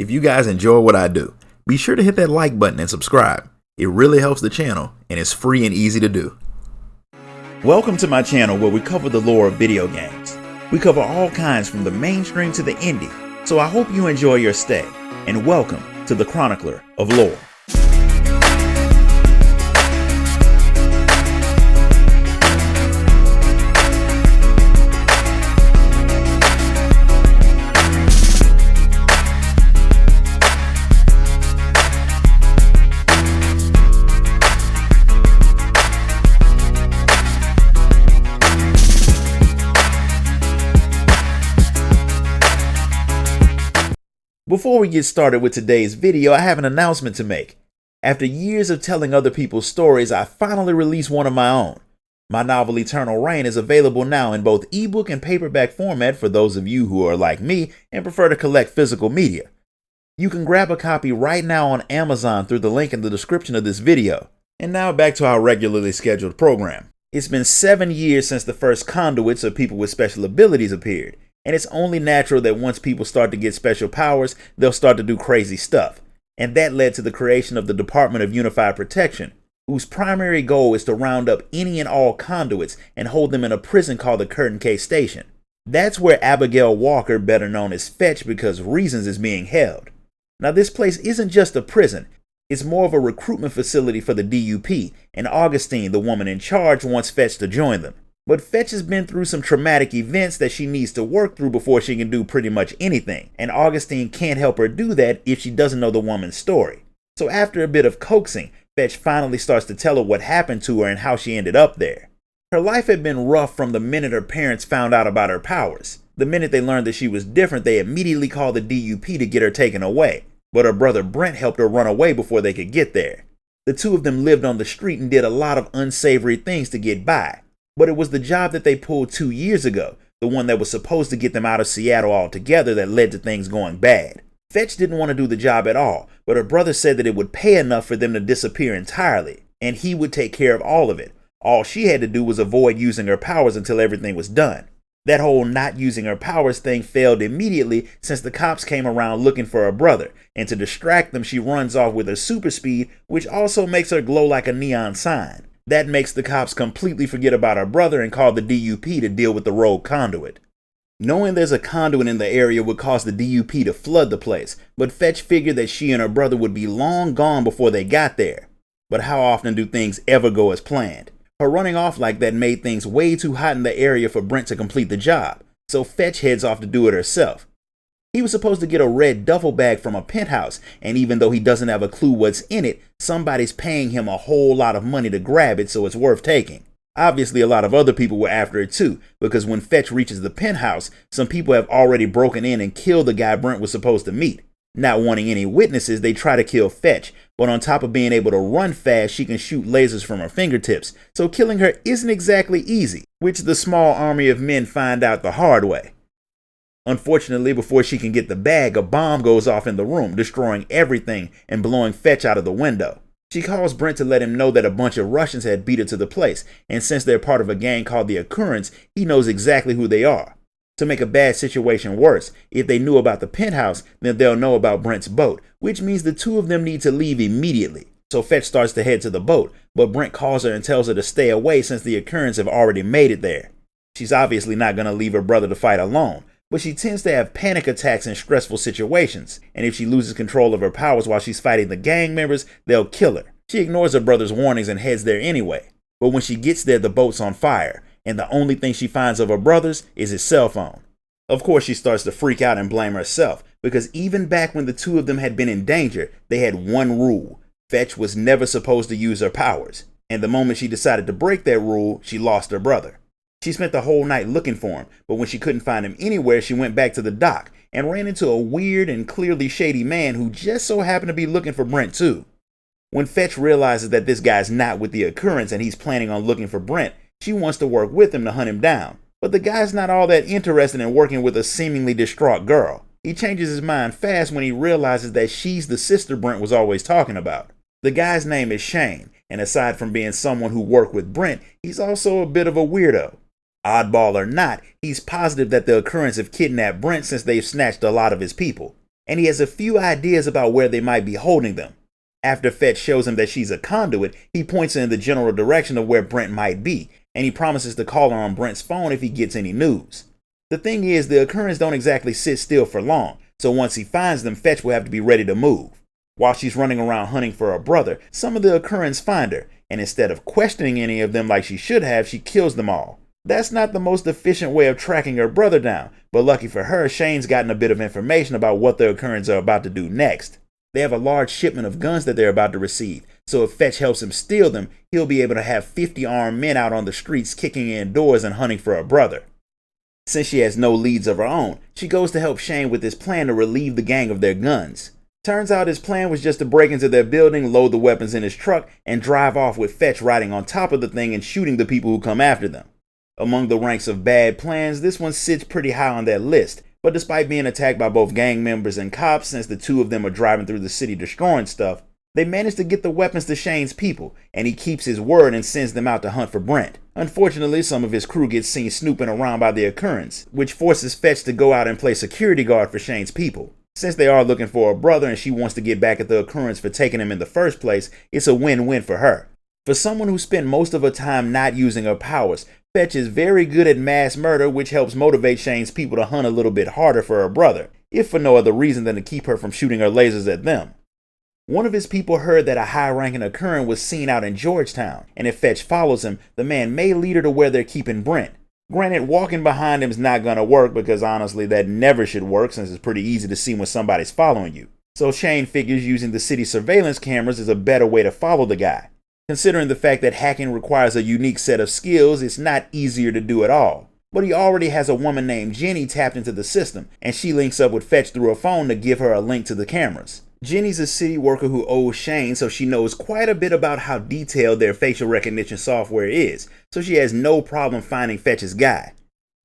If you guys enjoy what I do, be sure to hit that like button and subscribe. It really helps the channel and it's free and easy to do. Welcome to my channel where we cover the lore of video games. We cover all kinds from the mainstream to the indie, so I hope you enjoy your stay, and welcome to the Chronicler of Lore. Before we get started with today's video, I have an announcement to make. After years of telling other people's stories, I finally released one of my own. My novel Eternal Reign is available now in both ebook and paperback format for those of you who are like me and prefer to collect physical media. You can grab a copy right now on Amazon through the link in the description of this video. And now back to our regularly scheduled program. It's been 7 years since the first conduits of people with special abilities appeared. And it's only natural that once people start to get special powers, they'll start to do crazy stuff. And that led to the creation of the Department of Unified Protection, whose primary goal is to round up any and all conduits and hold them in a prison called the Curtain Case Station. That's where Abigail Walker, better known as Fetch because Reasons, is being held. Now this place isn't just a prison, it's more of a recruitment facility for the DUP, and Augustine, the woman in charge, wants Fetch to join them. But Fetch has been through some traumatic events that she needs to work through before she can do pretty much anything, and Augustine can't help her do that if she doesn't know the woman's story. So after a bit of coaxing, Fetch finally starts to tell her what happened to her and how she ended up there. Her life had been rough from the minute her parents found out about her powers. The minute they learned that she was different, they immediately called the DUP to get her taken away, but her brother Brent helped her run away before they could get there. The two of them lived on the street and did a lot of unsavory things to get by. But it was the job that they pulled 2 years ago, the one that was supposed to get them out of Seattle altogether, that led to things going bad. Fetch didn't want to do the job at all, but her brother said that it would pay enough for them to disappear entirely, and he would take care of all of it. All she had to do was avoid using her powers until everything was done. That whole not using her powers thing failed immediately since the cops came around looking for her brother, and to distract them she runs off with her super speed, which also makes her glow like a neon sign. That makes the cops completely forget about her brother and call the DUP to deal with the rogue conduit. Knowing there's a conduit in the area would cause the DUP to flood the place, but Fetch figured that she and her brother would be long gone before they got there. But how often do things ever go as planned? Her running off like that made things way too hot in the area for Brent to complete the job, so Fetch heads off to do it herself. He was supposed to get a red duffel bag from a penthouse, and even though he doesn't have a clue what's in it, somebody's paying him a whole lot of money to grab it, so it's worth taking. Obviously, a lot of other people were after it too, because when Fetch reaches the penthouse, some people have already broken in and killed the guy Brent was supposed to meet. Not wanting any witnesses, they try to kill Fetch, but on top of being able to run fast, she can shoot lasers from her fingertips, so killing her isn't exactly easy, which the small army of men find out the hard way. Unfortunately, before she can get the bag, a bomb goes off in the room, destroying everything and blowing Fetch out of the window. She calls Brent to let him know that a bunch of Russians had beat her to the place, and since they're part of a gang called the Occurrence, he knows exactly who they are. To make a bad situation worse, if they knew about the penthouse, then they'll know about Brent's boat, which means the two of them need to leave immediately. So Fetch starts to head to the boat, but Brent calls her and tells her to stay away since the Occurrence have already made it there. She's obviously not going to leave her brother to fight alone, but she tends to have panic attacks in stressful situations, and if she loses control of her powers while she's fighting the gang members, they'll kill her. She ignores her brother's warnings and heads there anyway, but when she gets there, the boat's on fire, and the only thing she finds of her brother's is his cell phone. Of course, she starts to freak out and blame herself, because even back when the two of them had been in danger, they had one rule: Fetch was never supposed to use her powers, and the moment she decided to break that rule, she lost her brother. She spent the whole night looking for him, but when she couldn't find him anywhere, she went back to the dock and ran into a weird and clearly shady man who just so happened to be looking for Brent too. When Fetch realizes that this guy's not with the Occurrence and he's planning on looking for Brent, she wants to work with him to hunt him down. But the guy's not all that interested in working with a seemingly distraught girl. He changes his mind fast when he realizes that she's the sister Brent was always talking about. The guy's name is Shane, and aside from being someone who worked with Brent, he's also a bit of a weirdo. Oddball or not, he's positive that the Occurrence have kidnapped Brent since they've snatched a lot of his people. and he has a few ideas about where they might be holding them. After Fetch shows him that she's a conduit, he points her in the general direction of where Brent might be, and he promises to call her on Brent's phone if he gets any news. The thing is, the occurrence don't exactly sit still for long, so once he finds them, Fetch will have to be ready to move. While she's running around hunting for her brother, some of the occurrence find her, and instead of questioning any of them like she should have, she kills them all. That's not the most efficient way of tracking her brother down, but lucky for her, Shane's gotten a bit of information about what the occurrence are about to do next. They have a large shipment of guns that they're about to receive, so if Fetch helps him steal them, he'll be able to have 50 armed men out on the streets kicking in doors and hunting for her brother. Since she has no leads of her own, she goes to help Shane with his plan to relieve the gang of their guns. Turns out his plan was just to break into their building, load the weapons in his truck, and drive off with Fetch riding on top of the thing and shooting the people who come after them. Among the ranks of bad plans, this one sits pretty high on that list, but despite being attacked by both gang members and cops, since the two of them are driving through the city destroying stuff, they manage to get the weapons to Shane's people, and he keeps his word and sends them out to hunt for Brent. Unfortunately, some of his crew get seen snooping around by the occurrence, which forces Fetch to go out and play security guard for Shane's people. Since they are looking for a brother and she wants to get back at the occurrence for taking him in the first place, it's a win-win for her. For someone who spent most of her time not using her powers, Fetch is very good at mass murder, which helps motivate Shane's people to hunt a little bit harder for her brother, if for no other reason than to keep her from shooting her lasers at them. One of his people heard that a high-ranking occurrence was seen out in Georgetown, and if Fetch follows him, the man may lead her to where they're keeping Brent. Granted, walking behind him is not going to work because honestly that never should work since it's pretty easy to see when somebody's following you. So Shane figures using the city surveillance cameras is a better way to follow the guy. Considering the fact that hacking requires a unique set of skills, it's not easier to do at all. But he already has a woman named Jenny tapped into the system, and she links up with Fetch through her phone to give her a link to the cameras. Jenny's a city worker who owes Shane, so she knows quite a bit about how detailed their facial recognition software is, so she has no problem finding Fetch's guy.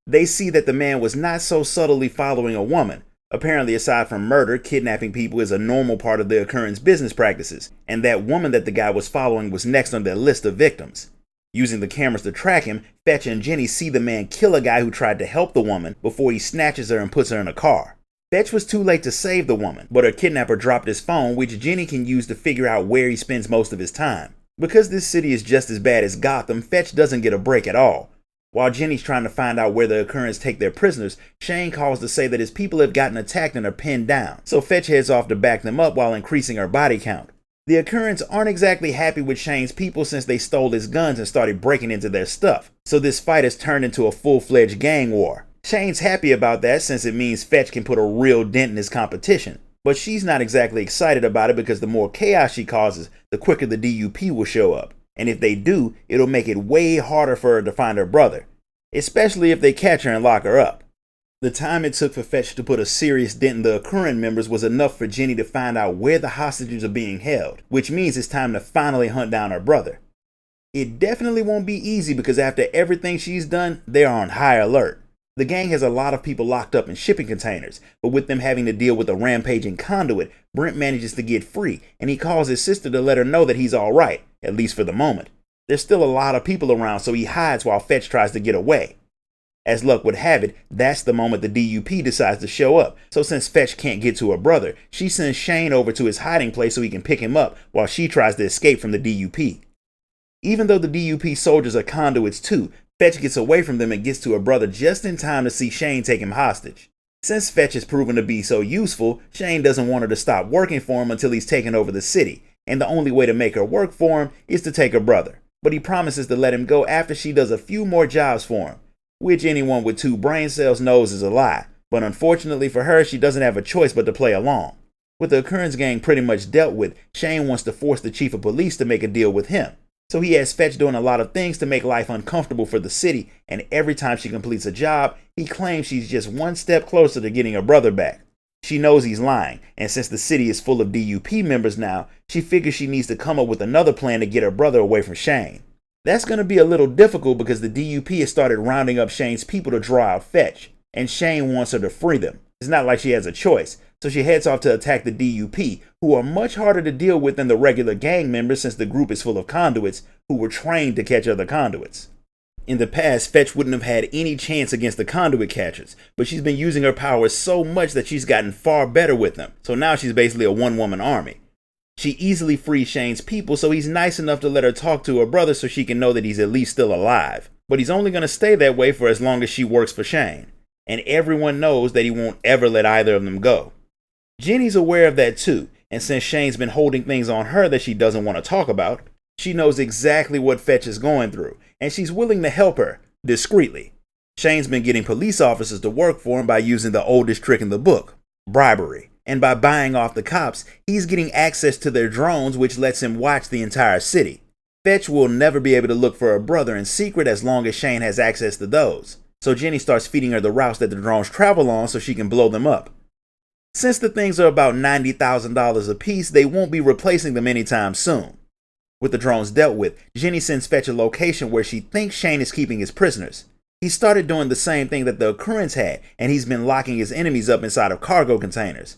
They see that the man was not so subtly following a woman. Apparently, aside from murder, kidnapping people is a normal part of the occurrence business practices, and that woman that the guy was following was next on their list of victims. Using the cameras to track him, Fetch and Jenny see the man kill a guy who tried to help the woman before he snatches her and puts her in a car. Fetch was too late to save the woman, but her kidnapper dropped his phone, which Jenny can use to figure out where he spends most of his time. Because this city is just as bad as Gotham, Fetch doesn't get a break at all. While Jenny's trying to find out where the occurrence take their prisoners, Shane calls to say that his people have gotten attacked and are pinned down, so Fetch heads off to back them up while increasing her body count. The occurrence aren't exactly happy with Shane's people since they stole his guns and started breaking into their stuff, so this fight has turned into a full-fledged gang war. Shane's happy about that since it means Fetch can put a real dent in his competition, but she's not exactly excited about it because the more chaos she causes, the quicker the DUP will show up. And if they do, it'll make it way harder for her to find her brother, especially if they catch her and lock her up. The time it took for Fetch to put a serious dent in the occurring members was enough for Jenny to find out where the hostages are being held, which means it's time to finally hunt down her brother. It definitely won't be easy because after everything she's done, they are on high alert. The gang has a lot of people locked up in shipping containers, but with them having to deal with a rampaging conduit, Brent manages to get free, and he calls his sister to let her know that he's alright, at least for the moment. There's still a lot of people around, so he hides while Fetch tries to get away. As luck would have it, that's the moment the DUP decides to show up, so since Fetch can't get to her brother, she sends Shane over to his hiding place so he can pick him up while she tries to escape from the DUP. Even though the DUP soldiers are conduits too, Fetch gets away from them and gets to her brother just in time to see Shane take him hostage. Since Fetch has proven to be so useful, Shane doesn't want her to stop working for him until he's taken over the city, and the only way to make her work for him is to take her brother. But he promises to let him go after she does a few more jobs for him, which anyone with 2 brain cells knows is a lie, but unfortunately for her, she doesn't have a choice but to play along. With the occurrence gang pretty much dealt with, Shane wants to force the chief of police to make a deal with him. So he has Fetch doing a lot of things to make life uncomfortable for the city, and every time she completes a job, he claims she's just one step closer to getting her brother back. She knows he's lying, and since the city is full of DUP members now, she figures she needs to come up with another plan to get her brother away from Shane. That's going to be a little difficult because the DUP has started rounding up Shane's people to draw out Fetch, and Shane wants her to free them. It's not like she has a choice, so she heads off to attack the DUP, who are much harder to deal with than the regular gang members since the group is full of conduits who were trained to catch other conduits. In the past, Fetch wouldn't have had any chance against the conduit catchers, but she's been using her powers so much that she's gotten far better with them, so now she's basically a one-woman army. She easily frees Shane's people, so he's nice enough to let her talk to her brother so she can know that he's at least still alive. But he's only going to stay that way for as long as she works for Shane, and everyone knows that he won't ever let either of them go. Jenny's aware of that too, and since Shane's been holding things on her that she doesn't want to talk about, she knows exactly what Fetch is going through, and she's willing to help her, discreetly. Shane's been getting police officers to work for him by using the oldest trick in the book, bribery. And by buying off the cops, he's getting access to their drones, which lets him watch the entire city. Fetch will never be able to look for her brother in secret as long as Shane has access to those. So Jenny starts feeding her the routes that the drones travel on so she can blow them up. Since the things are about $90,000 a piece, they won't be replacing them anytime soon. With the drones dealt with, Jenny sends Fetch a location where she thinks Shane is keeping his prisoners. He started doing the same thing that the Occurrence had, and he's been locking his enemies up inside of cargo containers.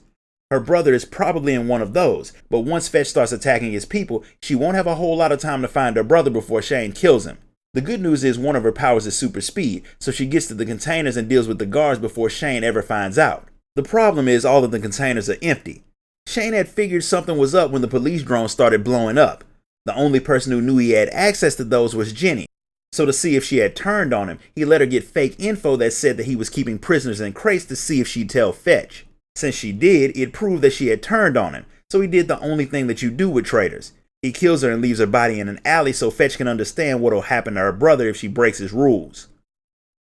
Her brother is probably in one of those, but once Fetch starts attacking his people, she won't have a whole lot of time to find her brother before Shane kills him. The good news is one of her powers is super speed, so she gets to the containers and deals with the guards before Shane ever finds out. The problem is all of the containers are empty. Shane had figured something was up when the police drones started blowing up. The only person who knew he had access to those was Jenny. So to see if she had turned on him, he let her get fake info that said that he was keeping prisoners in crates to see if she'd tell Fetch. Since she did, it proved that she had turned on him, so he did the only thing that you do with traitors. He kills her and leaves her body in an alley so Fetch can understand what'll happen to her brother if she breaks his rules.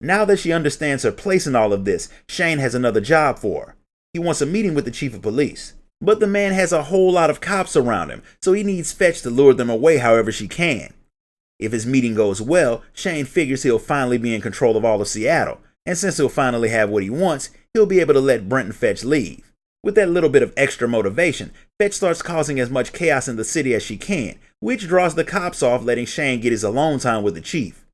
Now that she understands her place in all of this, Shane has another job for her. He wants a meeting with the chief of police. But the man has a whole lot of cops around him, so he needs Fetch to lure them away however she can. If his meeting goes well, Shane figures he'll finally be in control of all of Seattle, and since he'll finally have what he wants, he'll be able to let Brent and Fetch leave. With that little bit of extra motivation, Fetch starts causing as much chaos in the city as she can, which draws the cops off, letting Shane get his alone time with the chief.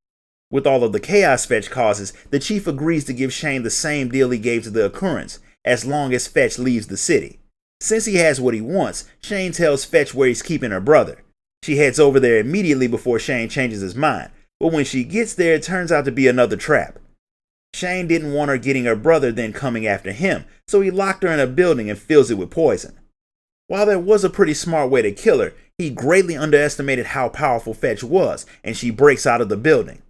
With all of the chaos Fetch causes, the chief agrees to give Shane the same deal he gave to the Occurrence, as long as Fetch leaves the city. Since he has what he wants, Shane tells Fetch where he's keeping her brother. She heads over there immediately before Shane changes his mind, but when she gets there, it turns out to be another trap. Shane didn't want her getting her brother then coming after him, so he locked her in a building and fills it with poison. While that was a pretty smart way to kill her, he greatly underestimated how powerful Fetch was, and she breaks out of the building.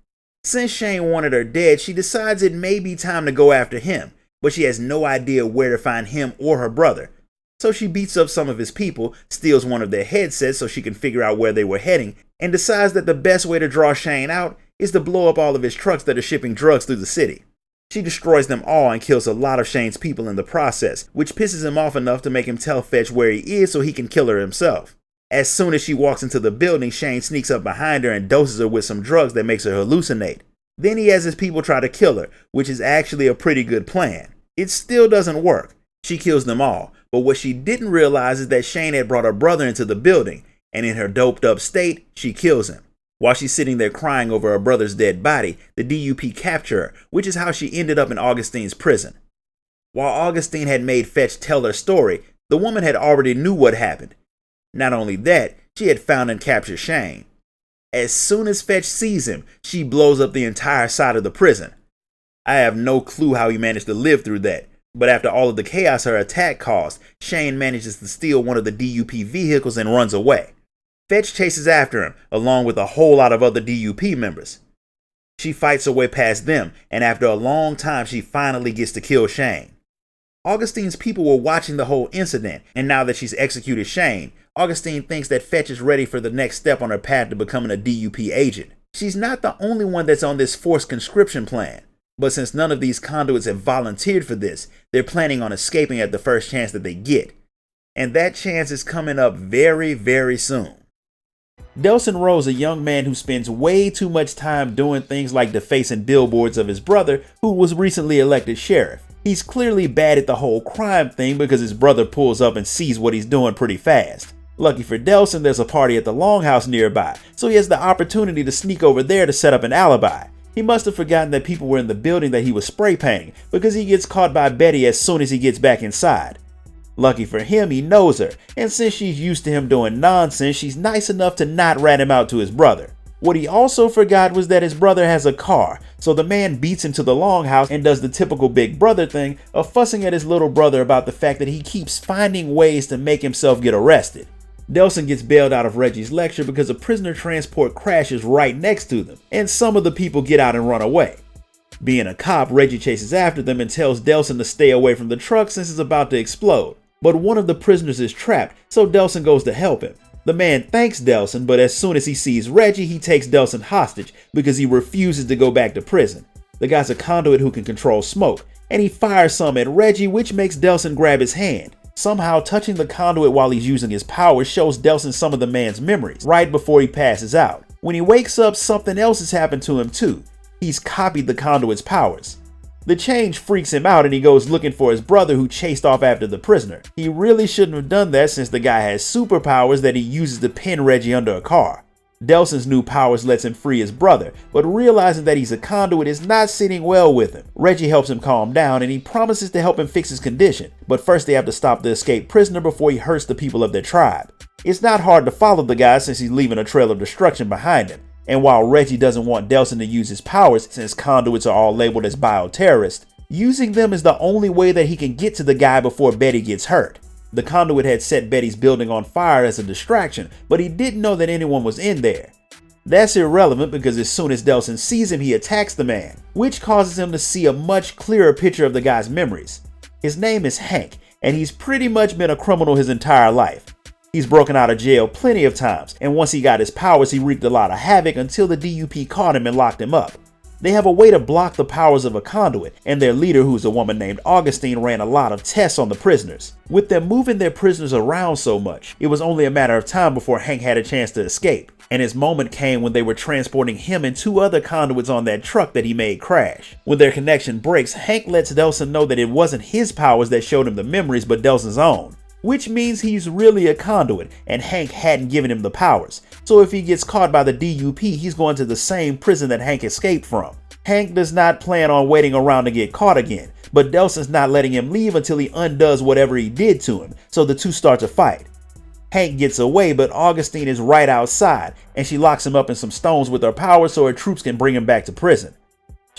Since Shane wanted her dead, she decides it may be time to go after him, but she has no idea where to find him or her brother. So she beats up some of his people, steals one of their headsets so she can figure out where they were heading, and decides that the best way to draw Shane out is to blow up all of his trucks that are shipping drugs through the city. She destroys them all and kills a lot of Shane's people in the process, which pisses him off enough to make him tell Fetch where he is so he can kill her himself. As soon as she walks into the building, Shane sneaks up behind her and doses her with some drugs that makes her hallucinate. Then he has his people try to kill her, which is actually a pretty good plan. It still doesn't work. She kills them all, but what she didn't realize is that Shane had brought her brother into the building, and in her doped up state, she kills him. While she's sitting there crying over her brother's dead body, the DUP capture her, which is how she ended up in Augustine's prison. While Augustine had made Fetch tell her story, the woman had already knew what happened. Not only that, she had found and captured Shane. As soon as Fetch sees him, she blows up the entire side of the prison. I have no clue how he managed to live through that, but after all of the chaos her attack caused, Shane manages to steal one of the DUP vehicles and runs away. Fetch chases after him, along with a whole lot of other DUP members. She fights her way past them, and after a long time she finally gets to kill Shane. Augustine's people were watching the whole incident, and now that she's executed Shane, Augustine thinks that Fetch is ready for the next step on her path to becoming a DUP agent. She's not the only one that's on this forced conscription plan, but since none of these conduits have volunteered for this, they're planning on escaping at the first chance that they get. And that chance is coming up very, very soon. Delson Rose, a young man who spends way too much time doing things like defacing billboards of his brother, who was recently elected sheriff. He's clearly bad at the whole crime thing because his brother pulls up and sees what he's doing pretty fast. Lucky for Delson, there's a party at the Longhouse nearby, so he has the opportunity to sneak over there to set up an alibi. He must have forgotten that people were in the building that he was spray painting, because he gets caught by Betty as soon as he gets back inside. Lucky for him, he knows her, and since she's used to him doing nonsense, she's nice enough to not rat him out to his brother. What he also forgot was that his brother has a car, so the man beats him to the longhouse and does the typical big brother thing of fussing at his little brother about the fact that he keeps finding ways to make himself get arrested. Delson gets bailed out of Reggie's lecture because a prisoner transport crashes right next to them, and some of the people get out and run away. Being a cop, Reggie chases after them and tells Delson to stay away from the truck since it's about to explode. But one of the prisoners is trapped, so Delson goes to help him. The man thanks Delson, but as soon as he sees Reggie, he takes Delson hostage because he refuses to go back to prison. The guy's a conduit who can control smoke, and he fires some at Reggie, which makes Delson grab his hand. Somehow, touching the conduit while he's using his powers shows Delson some of the man's memories, right before he passes out. When he wakes up, something else has happened to him too. He's copied the conduit's powers. The change freaks him out and he goes looking for his brother who chased off after the prisoner. He really shouldn't have done that since the guy has superpowers that he uses to pin Reggie under a car. Delson's new powers lets him free his brother, but realizing that he's a conduit is not sitting well with him. Reggie helps him calm down and he promises to help him fix his condition, but first they have to stop the escaped prisoner before he hurts the people of their tribe. It's not hard to follow the guy since he's leaving a trail of destruction behind him. And while Reggie doesn't want Delson to use his powers since conduits are all labeled as bioterrorists, using them is the only way that he can get to the guy before Betty gets hurt. The conduit had set Betty's building on fire as a distraction, but he didn't know that anyone was in there. That's irrelevant because as soon as Delson sees him, he attacks the man, which causes him to see a much clearer picture of the guy's memories. His name is Hank, and he's pretty much been a criminal his entire life. He's broken out of jail plenty of times, and once he got his powers, he wreaked a lot of havoc until the DUP caught him and locked him up. They have a way to block the powers of a conduit, and their leader, who's a woman named Augustine, ran a lot of tests on the prisoners. With them moving their prisoners around so much, it was only a matter of time before Hank had a chance to escape, and his moment came when they were transporting him and two other conduits on that truck that he made crash. When their connection breaks, Hank lets Delson know that it wasn't his powers that showed him the memories but Delson's own. Which means he's really a conduit, and Hank hadn't given him the powers. So if he gets caught by the DUP, he's going to the same prison that Hank escaped from. Hank does not plan on waiting around to get caught again, but Delson's not letting him leave until he undoes whatever he did to him, so the two start to fight. Hank gets away, but Augustine is right outside, and she locks him up in some stones with her powers so her troops can bring him back to prison.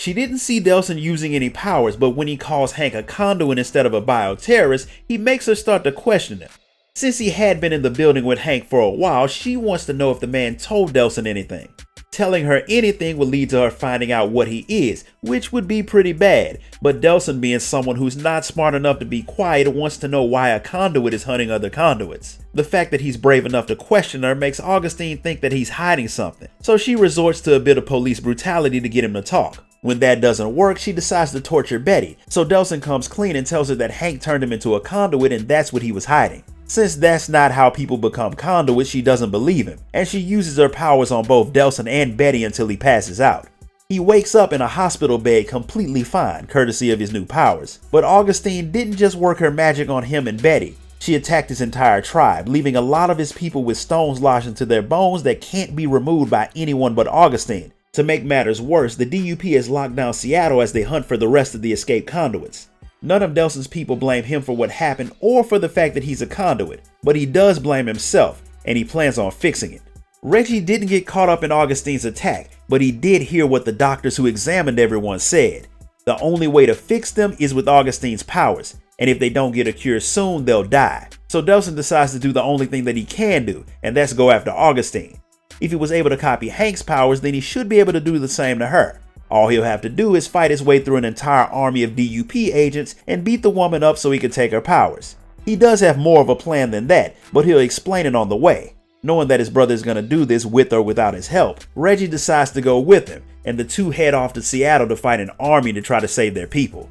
She didn't see Delson using any powers, but when he calls Hank a conduit instead of a bioterrorist, he makes her start to question him. Since he had been in the building with Hank for a while, she wants to know if the man told Delson anything. Telling her anything would lead to her finding out what he is, which would be pretty bad, but Delson, being someone who's not smart enough to be quiet, wants to know why a conduit is hunting other conduits. The fact that he's brave enough to question her makes Augustine think that he's hiding something, so she resorts to a bit of police brutality to get him to talk. When that doesn't work, she decides to torture Betty, so Delson comes clean and tells her that Hank turned him into a conduit and that's what he was hiding. Since that's not how people become conduits, she doesn't believe him, and she uses her powers on both Delson and Betty until he passes out. He wakes up in a hospital bed completely fine, courtesy of his new powers. But Augustine didn't just work her magic on him and Betty. She attacked his entire tribe, leaving a lot of his people with stones lodged into their bones that can't be removed by anyone but Augustine. To make matters worse, the DUP has locked down Seattle as they hunt for the rest of the escaped conduits. None of Delson's people blame him for what happened or for the fact that he's a conduit, but he does blame himself, and he plans on fixing it. Reggie didn't get caught up in Augustine's attack, but he did hear what the doctors who examined everyone said. The only way to fix them is with Augustine's powers, and if they don't get a cure soon, they'll die. So Delson decides to do the only thing that he can do, and that's go after Augustine. If he was able to copy Hank's powers, then he should be able to do the same to her. All he'll have to do is fight his way through an entire army of DUP agents and beat the woman up so he can take her powers. He does have more of a plan than that, but he'll explain it on the way. Knowing that his brother is going to do this with or without his help, Reggie decides to go with him, and the two head off to Seattle to fight an army to try to save their people.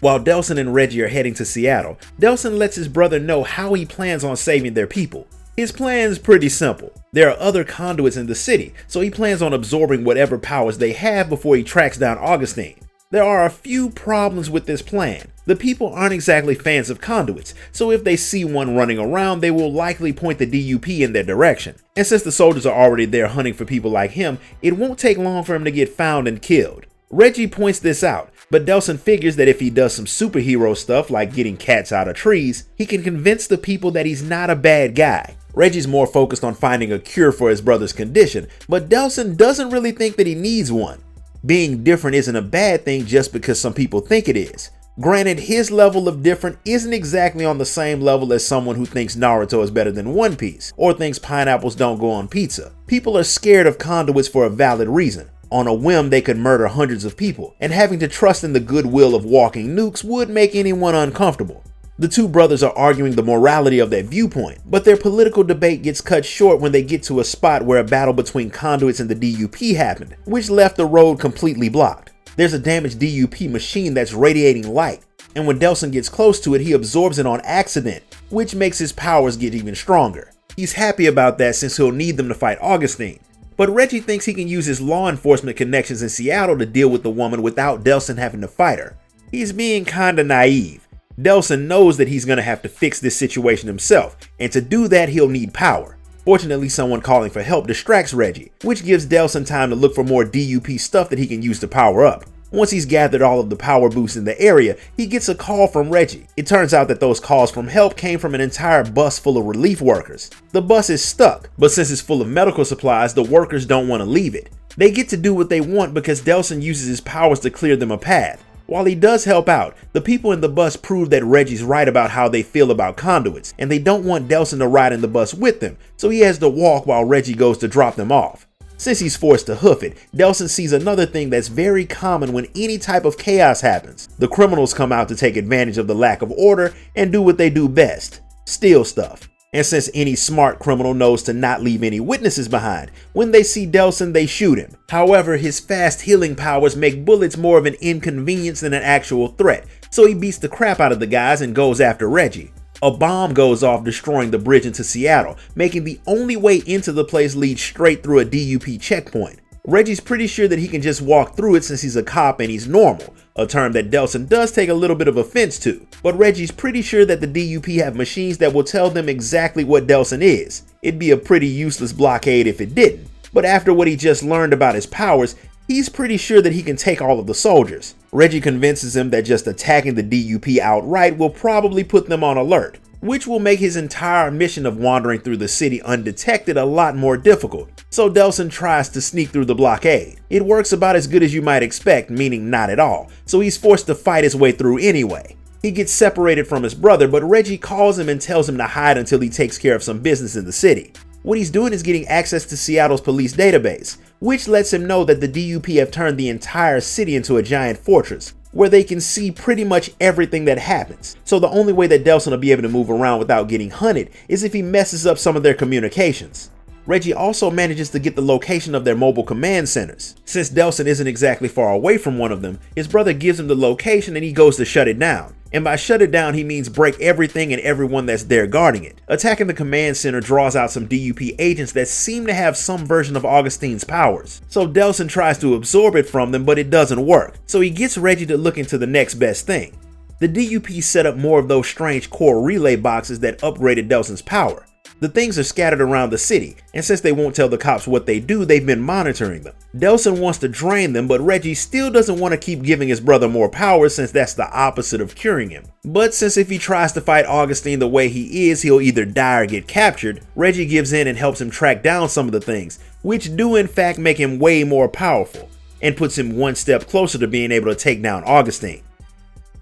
While Delson and Reggie are heading to Seattle, Delson lets his brother know how he plans on saving their people. His plan is pretty simple. There are other conduits in the city, so he plans on absorbing whatever powers they have before he tracks down Augustine. There are a few problems with this plan. The people aren't exactly fans of conduits, so if they see one running around, they will likely point the DUP in their direction. And since the soldiers are already there hunting for people like him, it won't take long for him to get found and killed. Reggie points this out, but Delson figures that if he does some superhero stuff like getting cats out of trees, he can convince the people that he's not a bad guy. Reggie's more focused on finding a cure for his brother's condition, but Delsin doesn't really think that he needs one. Being different isn't a bad thing just because some people think it is. Granted, his level of different isn't exactly on the same level as someone who thinks Naruto is better than One Piece, or thinks pineapples don't go on pizza. People are scared of conduits for a valid reason. On a whim, they could murder hundreds of people, and having to trust in the goodwill of walking nukes would make anyone uncomfortable. The two brothers are arguing the morality of that viewpoint, but their political debate gets cut short when they get to a spot where a battle between conduits and the DUP happened, which left the road completely blocked. There's a damaged DUP machine that's radiating light, and when Delsin gets close to it, he absorbs it on accident, which makes his powers get even stronger. He's happy about that since he'll need them to fight Augustine. But Reggie thinks he can use his law enforcement connections in Seattle to deal with the woman without Delsin having to fight her. He's being kinda naive. Delsin knows that he's gonna have to fix this situation himself, and to do that he'll need power. Fortunately, someone calling for help distracts Reggie, which gives Delsin time to look for more DUP stuff that he can use to power up. Once he's gathered all of the power boosts in the area, he gets a call from Reggie. It turns out that those calls from help came from an entire bus full of relief workers. The bus is stuck, but since it's full of medical supplies, the workers don't want to leave it. They get to do what they want because Delsin uses his powers to clear them a path. While he does help out, the people in the bus prove that Reggie's right about how they feel about conduits, and they don't want Delsin to ride in the bus with them, so he has to walk while Reggie goes to drop them off. Since he's forced to hoof it, Delsin sees another thing that's very common when any type of chaos happens. The criminals come out to take advantage of the lack of order and do what they do best: steal stuff. And since any smart criminal knows to not leave any witnesses behind, when they see Delsin, they shoot him. However, his fast healing powers make bullets more of an inconvenience than an actual threat, so he beats the crap out of the guys and goes after Reggie. A bomb goes off, destroying the bridge into Seattle, making the only way into the place lead straight through a DUP checkpoint. Reggie's pretty sure that he can just walk through it since he's a cop and he's normal, a term that Delsin does take a little bit of offense to. But Reggie's pretty sure that the DUP have machines that will tell them exactly what Delsin is. It'd be a pretty useless blockade if it didn't. But after what he just learned about his powers, he's pretty sure that he can take all of the soldiers. Reggie convinces him that just attacking the DUP outright will probably put them on alert, which will make his entire mission of wandering through the city undetected a lot more difficult. So Delsin tries to sneak through the blockade. It works about as good as you might expect, meaning not at all, so he's forced to fight his way through anyway. He gets separated from his brother, but Reggie calls him and tells him to hide until he takes care of some business in the city. What he's doing is getting access to Seattle's police database, which lets him know that the DUP have turned the entire city into a giant fortress, where they can see pretty much everything that happens. So the only way that Delsin will be able to move around without getting hunted is if he messes up some of their communications. Reggie also manages to get the location of their mobile command centers. Since Delsin isn't exactly far away from one of them, his brother gives him the location and he goes to shut it down. And by shut it down, he means break everything and everyone that's there guarding it. Attacking the command center draws out some DUP agents that seem to have some version of Augustine's powers. So Delsin tries to absorb it from them, but it doesn't work. So he gets Reggie to look into the next best thing. The DUP set up more of those strange core relay boxes that upgraded Delsin's power. The things are scattered around the city, and since they won't tell the cops what they do, they've been monitoring them. Delsin wants to drain them, but Reggie still doesn't want to keep giving his brother more power since that's the opposite of curing him. But since if he tries to fight Augustine the way he is, he'll either die or get captured, Reggie gives in and helps him track down some of the things, which do in fact make him way more powerful, and puts him one step closer to being able to take down Augustine.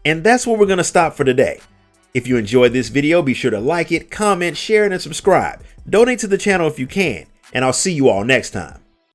And that's where we're going to stop for today. If you enjoyed this video, be sure to like it, comment, share it, and subscribe. Donate to the channel if you can, and I'll see you all next time.